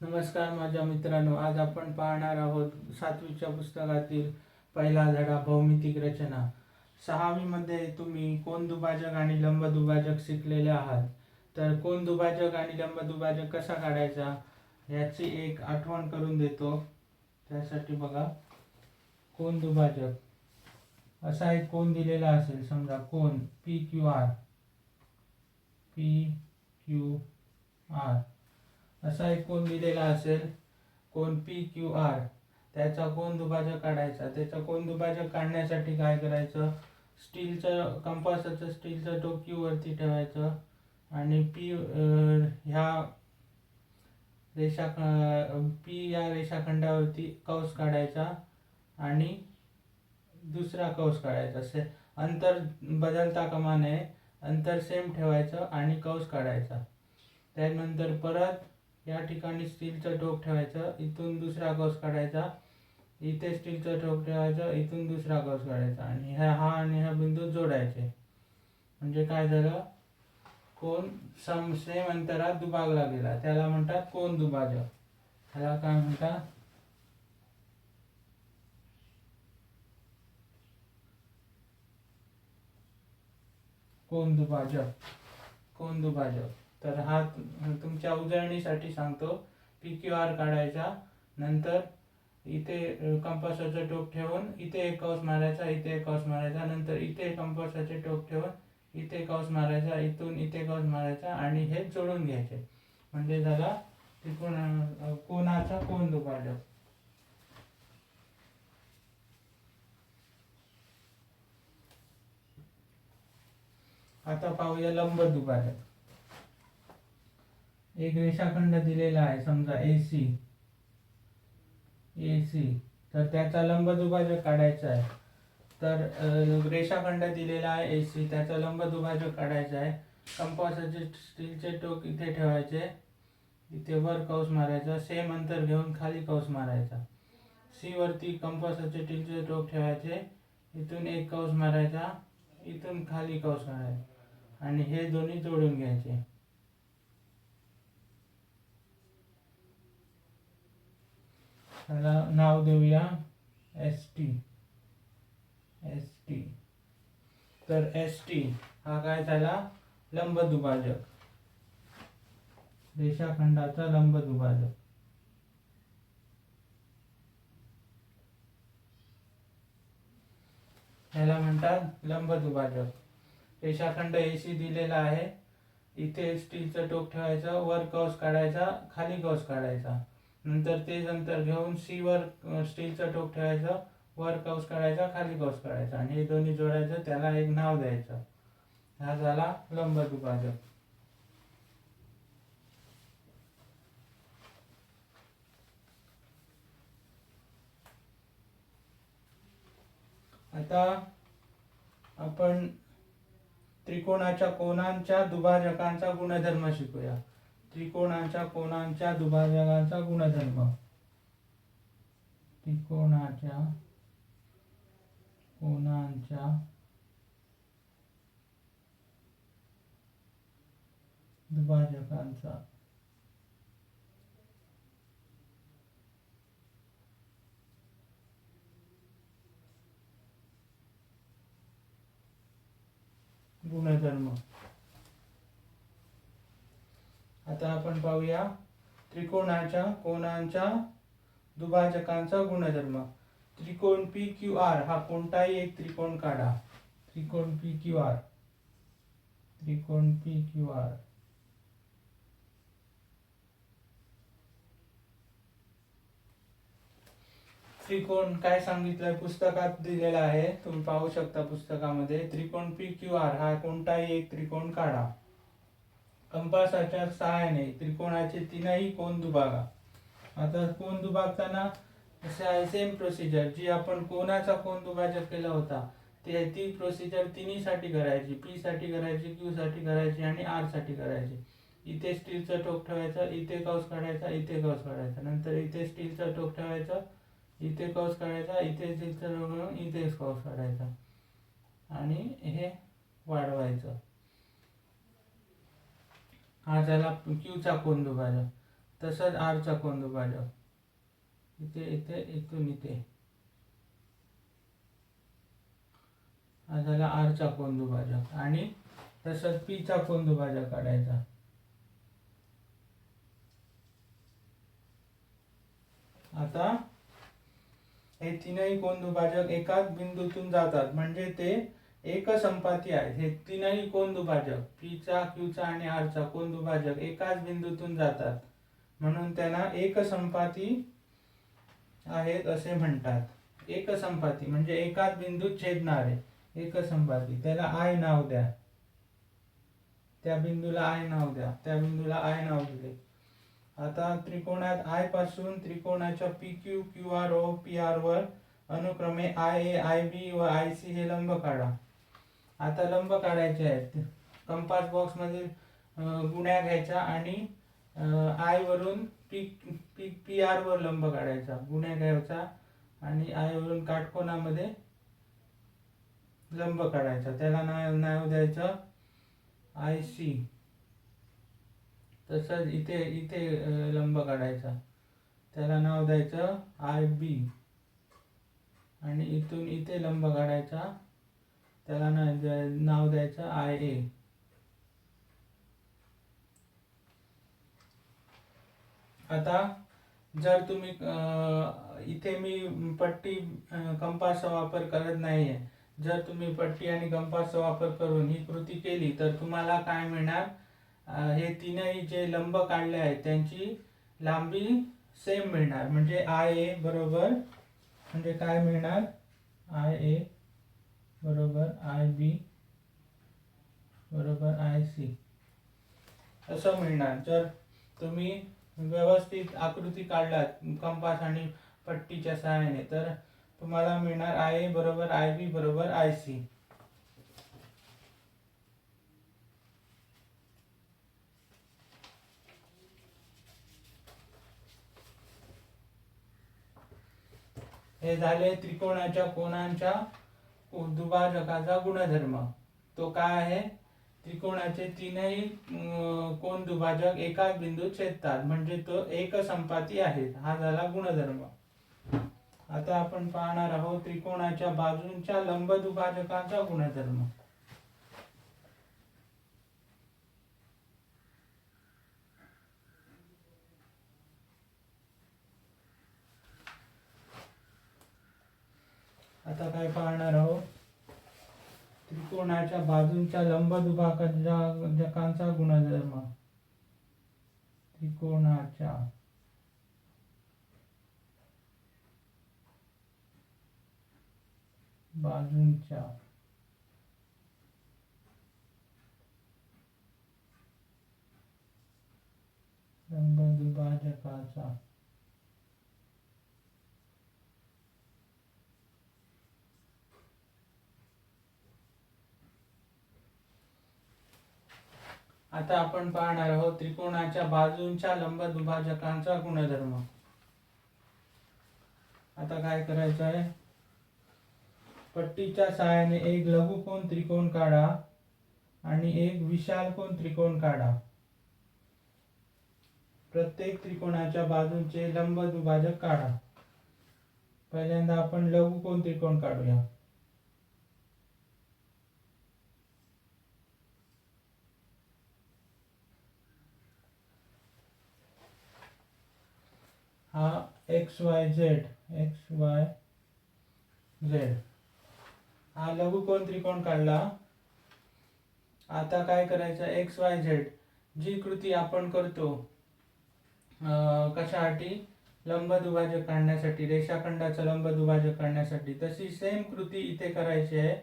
नमस्कार माझ्या मित्रांनो, आज आपण पाहणार आहोत 7वीच्या पुस्तकातील पहिला धडा भौमितिक रचना. 6वीमध्ये तुम्ही कोन दुभाजक आणि लंब दुभाजक शिकलेले आहात. तर कोन दुभाजक आणि लंब दुभाजक कसा काढायचा याची एक आठवण करून देतो. त्यासाठी बघा, कोन दुभाजक असा एक कोन दिलेला असेल. समजा कोन पी क्यू आर असा एक कोन दिलेला असेल, कोन पी क्यू आर. त्याचा कोन दुभाजक काढायचा. त्याचा कोन दुभाजक काढण्यासाठी काय करायचं, स्टीलचं टोक क्यू वरती ठेवायचं आणि ह्या रेषा पी या रेषाखंडावरती कंस काढायचा आणि दुसरा कंस काढायचा. अंतर बदलता कामा नये, अंतर सेम ठेवायचं आणि कंस काढायचा. त्यानंतर परत या ठिकाणी स्टीलचं टोक ठेवायचं, इथून दुसरा कंस काढायचा, इथे स्टीलचं टोक ठेवायचं, इथून दुसरा कंस काढायचा आणि हा बिंदू जोडायचे. म्हणजे काय झालं, कोन सेम अंतरात दुभागला गेला. त्याला म्हणतात कोन दुभाजक. ह्याला काय म्हणतात, कोन दुभाजक. तर हा तुमच्या उजळणीसाठी सांगतो. पी क्यू आर काढायचा, नंतर इथे कंपासाचं टोक ठेवून इथे एक कंस मारायचा, इथे एक कंस मारायचा, नंतर इथे कंपासाचे टोक ठेवून इथे कंस मारायचा, इथून इथे कंस मारायचा आणि हे जोडून घ्यायचे. म्हणजे झाला कोनाचा कोन दुभाजक. आता पाहूया लंब दुभाजक. एक रेषाखंड दिलेला आहे, समजा एसी. तर त्याचा लंब दुभाजक काढायचा आहे. तर रेषाखंड दिलेला आहे एसी, त्याचा लंब दुभाजक काढायचा आहे. कंपासाचे स्टीलचे टोक इथे ठेवायचे, इथे वर कंस मारायचा, सेम अंतर घेऊन खाली कंस मारायचा. सी वरती कंपासाचे स्टीलचे टोक ठेवायचे, इथून एक कंस मारायचा, इथून खाली कंस मारायचा आणि हे दोन्ही जोडून घ्यायचे. त्याला नाव देऊया एस टी. तर एस टी हा काय झाला, लंब दुभाजक, रेषाखंडाचा लंब दुभाजक. ह्याला म्हणतात लंब दुभाजक. रेषाखंड एसी दिलेला आहे, इथे स्टीलचं टोक ठेवायचं, वर कंस काढायचा, खाली कंस काढायचा, नंतर तेच अंतर घेऊन सी वर स्टीलचं टोक ठेवायचं, वर कंस काढायचा, खाली कंस काढायचा आणि हे दोन्ही जोडायचं. त्याला एक नाव द्यायचं. हा झाला लंब दुभाजक. आता आपण त्रिकोणाच्या कोनांच्या दुभाजकांचा गुणधर्म शिकूया. त्रिकोणाच्या कोनांच्या दुभाजकांचा गुणधर्म. त्रिकोणाच्या कोनांच्या दुभाजकांचा गुणधर्म. आता आपण पाहूया त्रिकोणाच्या कोनांच्या दुभाजकांचा गुणधर्म. त्रिकोण पी क्यू आर हा कोणताही एक त्रिकोण काढा. त्रिकोण पी क्यू आर. त्रिकोण काय सांगितलंय, पुस्तकात दिलेला आहे, तुम्ही पाहू शकता पुस्तकामध्ये. त्रिकोण पी क्यू आर हा कोणताही एक त्रिकोण काढा. कंपासाच्या सहाय्याने त्रिकोणाचे तीनही कोन दुभागा. आता कोन दुभागताना सेम प्रोसिजर जी आपण कोनाचा कोन दुभाजक केला होता ती प्रोसिजर तिन्हीसाठी करायची. पी साठी करायची, क्यू साठी करायची आणि आर साठी करायची. इथे स्टीलचं टोक ठेवायचं, इथे कंस काढायचा, इथे कंस काढायचा, नंतर इथे स्टीलचं टोक ठेवायचं, इथे कंस काढायचा, इथे स्टीलचं टोक ठेवून इथे कंस काढायचा आणि हे वाढवायचं. हा झाला क्यूचा कोन दुभाजक. तसंच आरचा कोन दुभाजक इथे इथे इथून इथे, हा झाला आरचा कोन दुभाजक. आणि तसंच पीचा कोन दुभाजक काढायचा. आता हे तीनही कोन दुभाजक एकाच बिंदूतून जातात म्हणजे ते एकसंपाती आहेत. हे तीनही कोन दुभाजक पीचा, क्यूचा आणि आरचा कोन दुभाजक एकाच बिंदूतून जातात म्हणून त्यांना एकसंपाती आहेत असे म्हणतात. एकसंपाती म्हणजे एकाच बिंदूत छेदणारे एकसंपाती. त्याला आय नाव द्या, त्या बिंदूला आय नाव द्या, त्या बिंदूला आय नाव दिले. आता त्रिकोणात आय पासून त्रिकोणाच्या P Q, Q R O, P R वर अनुक्रमे आय ए, आय बी व आय सी हे लंब काढा. आता लंब काढायचे आहेत. कंपास बॉक्स मध्ये गुण्या घ्यायच्या आणि आय वरून पी पी पी आर वर लंब काढायचा. गुण्या घ्यायचा आणि आय वरून काटकोनामध्ये लंब काढायचा. त्याला नाव द्यायचं आय सी. तसंच इथे इथे लंब काढायचा, त्याला नाव द्यायचं आय बी. आणि इथून इथे लंब काढायचा, त्याला नाव द्यायचं आय ए. आता जर तुम्ही इथे मी पट्टी कंपासचा वापर करत नाहीये. जर तुम्ही पट्टी आणि कंपासचा वापर करून ही कृती केली तर तुम्हाला काय मिळणार, हे तीनही जे लंब काढले आहेत त्यांची लांबी सेम मिळणार. म्हणजे आय ए बरोबर, म्हणजे काय मिळणार, आय ए बरोबर आय बी बरोबर आय सी असं मिळणार. जर तुम्ही व्यवस्थित आकृती काढलात कंपास आणि पट्टीच्या सहाय्याने तर तुम्हाला मिळणार आय ए बरोबर आय बी बरोबर आय सी. हे झाले त्रिकोणाच्या कोनांच्या दुभाजकाचा गुणधर्म. तो काय आहे, त्रिकोणाचे तीनही कोन दुभाजक एकाच बिंदूत छेदतात म्हणजे तो एकसंपाती आहे. हा झाला गुणधर्म. आता आपण पाहणार आहोत त्रिकोणाच्या बाजूंच्या लंब दुभाजकांचा गुणधर्म. आता काय पाहणार आहोत, त्रिकोणाच्या बाजूंच्या लंब दुभाजकांचा गुणधर्म. त्रिकोणाच्या बाजूंच्या लंब दुभाजकाचा आता आपण पाहणार आहोत त्रिकोणाच्या बाजूंच्या लंब दुभाजकांचा गुणधर्म. आता काय करायचं आहे, पट्टीच्या सहाय्याने एक लघुकोन त्रिकोण काढा आणि एक विशालकोन त्रिकोण काढा. प्रत्येक त्रिकोणाच्या बाजूंचे लंब दुभाजक काढा. पहिल्यांदा आपण लघुकोन त्रिकोण काढूया. हा एक्स वाय झेड हा लघुकोन त्रिकोण काढला. आता काय करायचं, एक्स वाय झेड जी कृती आपण करतो कशासाठी, लंब दुभाजक काढण्यासाठी, रेषाखंडाचा लंब दुभाजक काढण्यासाठी, तशी सेम कृती इथे करायची आहे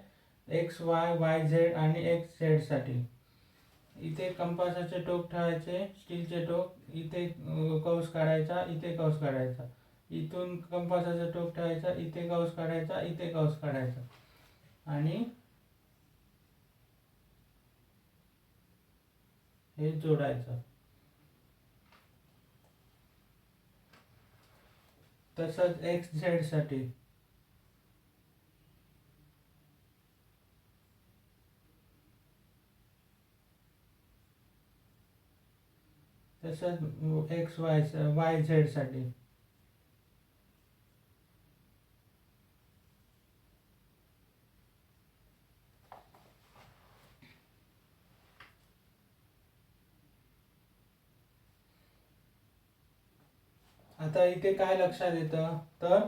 एक्स वाय, वाय झेड आणि एक्स झेड साठी. इथे कंपासाचे टोक ठेवायचे, स्टीलचे टोक, इथे कंस काढायचा, इथे कंस काढायचा, इथून कंपासाचा टोक ठेवायचा, इथे कंस काढायचा, इथे कंस काढायचा आणि हे जोडायचं. तसंच एक्स झेड साठी तसंच एक्स वाय झेड साठी. आता इथे काय लक्षात येतं, तर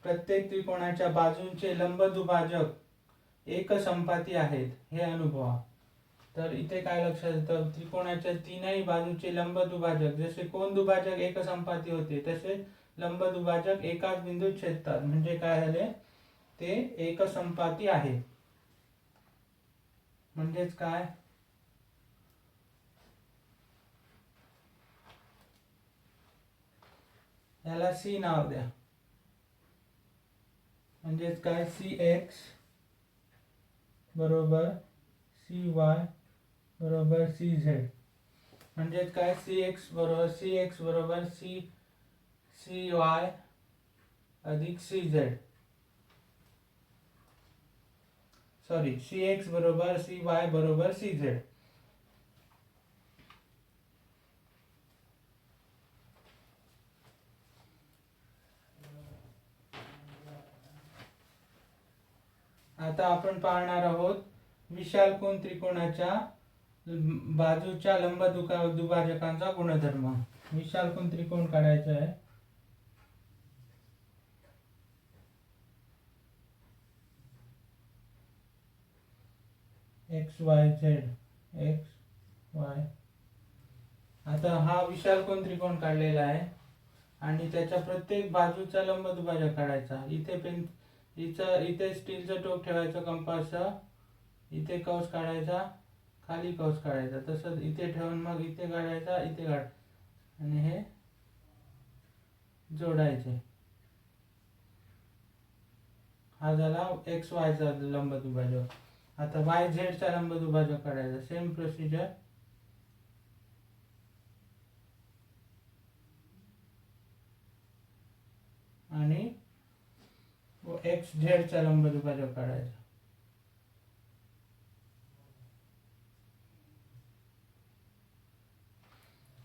प्रत्येक त्रिकोणाच्या बाजूंचे लंबदुभाजक एकसंपाती आहेत हे अनुभवा. तर इथे काय लक्षात येतं, त्रिकोणाच्या तीनही बाजूचे लंबदुभाजक, जसे कोन दुभाजक एकसंपाती होते तसे लंबदुभाजक एकाच बिंदूत छेदतात. म्हणजे काय झाले, ते एकसंपाती आहे. म्हणजेच काय, याला सी नाव द्या. म्हणजेच काय, सी एक्स बरोबर सी वाय बरोबर सी झेड. म्हणजेच काय, सी एक्स बरोबर सी वाय अधिक C Z. Sorry, C X बरोबर सी वाय बरोबर सी झेड. आता आपण पाहणार आहोत विशाल कोन त्रिकोणाच्या बाजूच्या दुभाजकांचा गुणधर्म. विशाल कोन त्रिकोण काढायचा आहे. X Y Z x Y. आता हा विशाल कोन त्रिकोण काढलेला आहे आणि त्याच्या प्रत्येक बाजूचा लंबदुभाजक काढायचा. इथे स्टीलचं टोक ठेवायचं कंपासचं, इथे कंस काढायचा, खाली कंस काढायचा, तसंच इथे ठेवून मग इथे काढायचा, इथे काढ आणि हे जोडायचे. हा झाला एक्स वायचा लंबदुभाजक. आता वाय झेडचा लंबदुभाजक काढायचा. Same procedure. आणि एक्स झेडचा लंबदुभाजक काढायचा.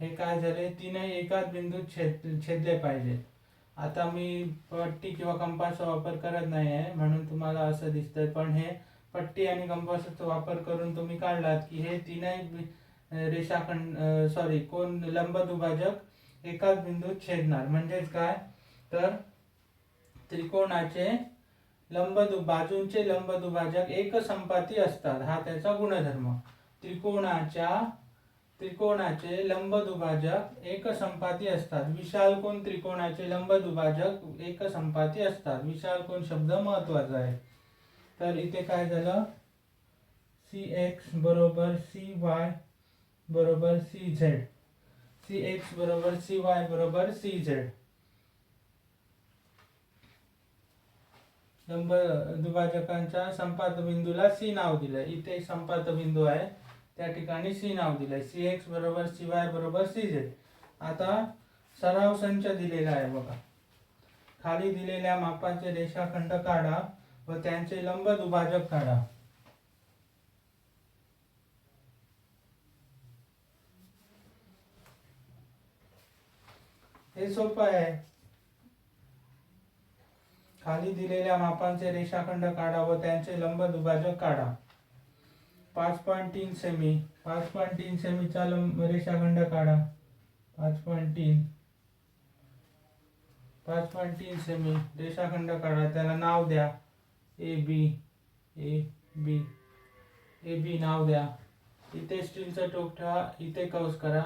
हे काय झाले, तीनही एकाच बिंदूत छेदले पाहिजे. आता मी पट्टी किंवा कंपासचा वापर करत नाही आहे म्हणून तुम्हाला असं दिसतंय, पण हे पट्टी आणि कंपासचा वापर करून तुम्ही काढलात की हे तीनही कोन लंबदुभाजक एकाच बिंदूत छेदणार. म्हणजेच काय, तर त्रिकोणाचे बाजूंचे लंबदुभाजक एकसंपाती असतात, हा त्याचा गुणधर्म. त्रिकोणाचे लंबदुभाजक एकसंपाती असतात. विशाल कोन त्रिकोणाचे लंबदुभाजक एकसंपाती असतात. विशाल कोन शब्द महत्वाचा आहे. तर इथे काय झालं, सी एक्स बरोबर सी वाय बरोबर सी झेड. सी एक्स बरोबर सी वाय बरोबर सी झेड. लंबदुभाजकांच्या संपात बिंदूला सी नाव दिलंय. इथे संपात बिंदू आहे त्या ठिकाणी सी नाव दिलंय. सी एक्स बरोबर सी वाय बरोबर सी झेड. आता सराव संच दिलेला आहे बघा. खाली दिलेल्या मापाचे रेषाखंड काढा व त्यांचे लंबदुभाजक काढा. हे सोपं आहे. खाली दिलेल्या मापांचे रेषाखंड काढा व त्यांचे लंबदुभाजक काढा. 5.3 सेमी 5.3 सेमीचा रेषाखंड काढा. 5.3 सेमी रेषाखंड काढा. त्याला नाव द्या ए बी नाव द्या. इथे स्टीलचं टोक ठेवा, इथे कंस करा,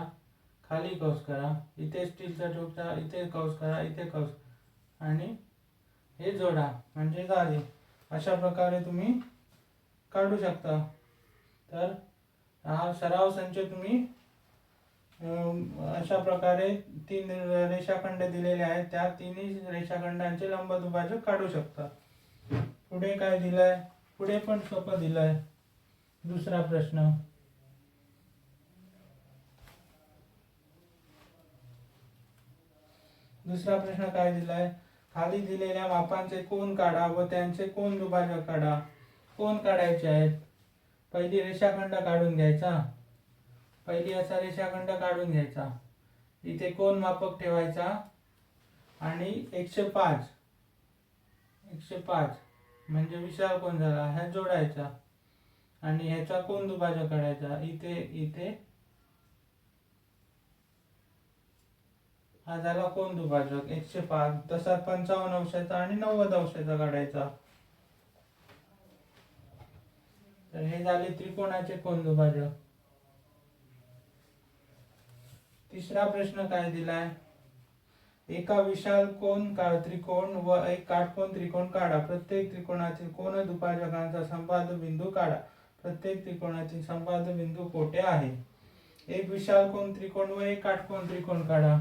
खाली कंस करा, इथे स्टीलचं टोक ठेवा, इथे कंस करा, इथे कंस आणि हे जोडा. म्हणजे झाले. अशा प्रकारे तुम्ही काढू शकता. तर हा सराव संच तुम्ही अशा प्रकारे 3 रेषाखंड दिलेले आहेत, त्या तिन्ही रेषाखंडांचे लंबदुभाजक काढू शकता. पुढे काय दिलंय, पुढे पण सोपं दिलंय. दुसरा प्रश्न. दुसरा प्रश्न काय दिलाय, खाली दिलेल्या मापांचे कोन काढा व त्यांचे कोन दुभाजक काढा. कोन काढायचे आहेत. पहिली रेषाखंड काढून घ्यायचा. पहिली असा रेषाखंड काढून घ्यायचा. इथे कोन मापक ठेवायचा आणि 105 म्हणजे विशाल कोन झाला, ह्या जोडायचा आणि ह्याचा कोन दुभाजक काढायचा. इथे हा झाला कोन दुभाजक 105. तसा 55 अंशाचा आणि 90 अंशाचा काढायचा. तर हे झाले त्रिकोणाचे कोन दुभाजक. तिसरा प्रश्न काय दिलाय, एका विशाल कोन त्रिकोण व एक काटकोन त्रिकोण काढा. प्रत्येक त्रिकोणातील कोन दुभाजकांचा संपाद्य बिंदू काढा. प्रत्येक त्रिकोणातील संपाद्य बिंदू कोठे आहे? एक विशाल कोन त्रिकोण व एक काटकोन त्रिकोण काढा.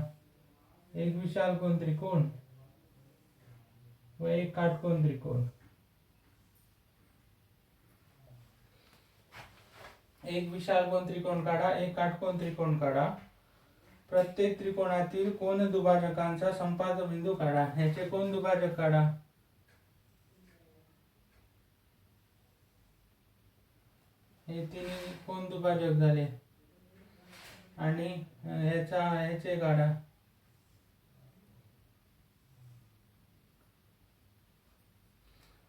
एक विशाल कोन त्रिकोण व एक काटकोन त्रिकोण. एक विशाल कोन त्रिकोण काढा, एक काटकोन त्रिकोण काढा. प्रत्येक त्रिकोणातील कोन दुभाजकांचा संपाद्य बिंदू काढा. ह्याचे कोन दुभाजक काढा. हे तिन्ही कोन दुभाजक झाले आणि ह्याचे काढा.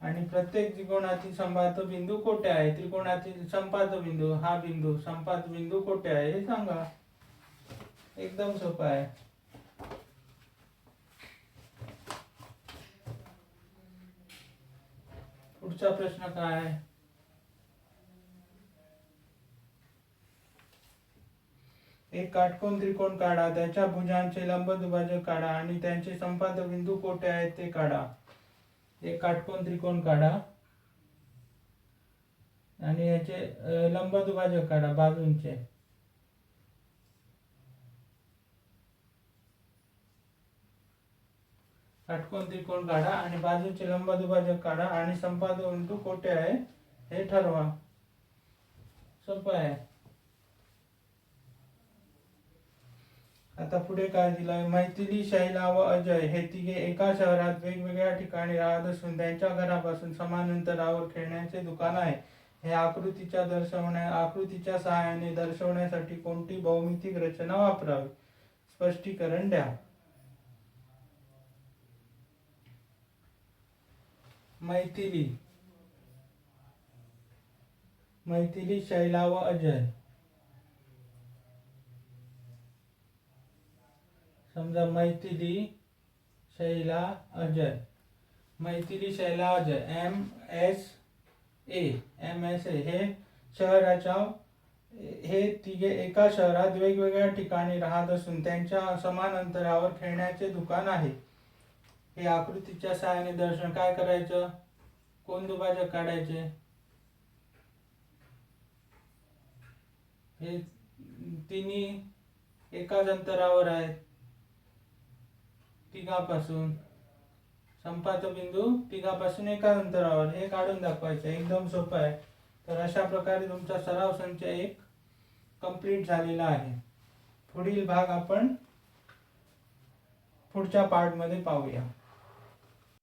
आणि प्रत्येक त्रिकोणातील संपाद्य बिंदू कोठे आहे? त्रिकोणातील संपाद्य बिंदू, हा बिंदू संपाद्य बिंदू कोठे आहे हे सांगा. एकदम सोपं आहे. पुढचा प्रश्न काय आहे? एक काटकोन त्रिकोण काढा. त्याच्या भुजांचे लंब दुभाजक काढा आणि त्यांचे संपाद्य बिंदू कोठे आहेत ते काढा. एक काटकोन त्रिकोण काढा आणि याचे लंब दुभाजक काढा बाजूंचे. काटकोन त्रिकोण काढा आणि बाजूचे लंब दुभाजक काढा आणि संपाद्य बिंदू कोठे आहे हे ठरवा. सोपं आहे. आता पुढे काय दिलंय, मैथिली, शैला व अजय हे तिघे एका शहरात वेगवेगळ्या ठिकाणी राहत असून त्यांच्या घरापासून समान अंतरावर खेळण्याचे दुकान आहे. हे आकृतीच्या सहाय्याने दर्शवण्यासाठी कोणती भौमितिक रचना वापरावी? स्पष्टीकरण द्या. मैथिली, शैला व अजय. समजा मैथिली, शैला, अजय. MSA हे शहराच्या हे तिघे एका शहरात वेगवेगळ्या ठिकाणी राहत असून त्यांच्या समान अंतरावर खेळण्याचे दुकान आहे. हे आकृतीच्या सहाय्याने दर्शन काय करायचं? कोन दुभाजक काढायचे. हे तिन्ही एकाच अंतरावर आहेत तिघापासून. संपाद्य बिंदू तिघापासून एकाच अंतरावर, हे काढून दाखवायचं. एकदम सोपं आहे. तर अशा प्रकारे तुमचा सराव संच 1 कंप्लीट झालेला आहे. पुढील भाग आपण पुढच्या पार्ट मध्ये पाहूया.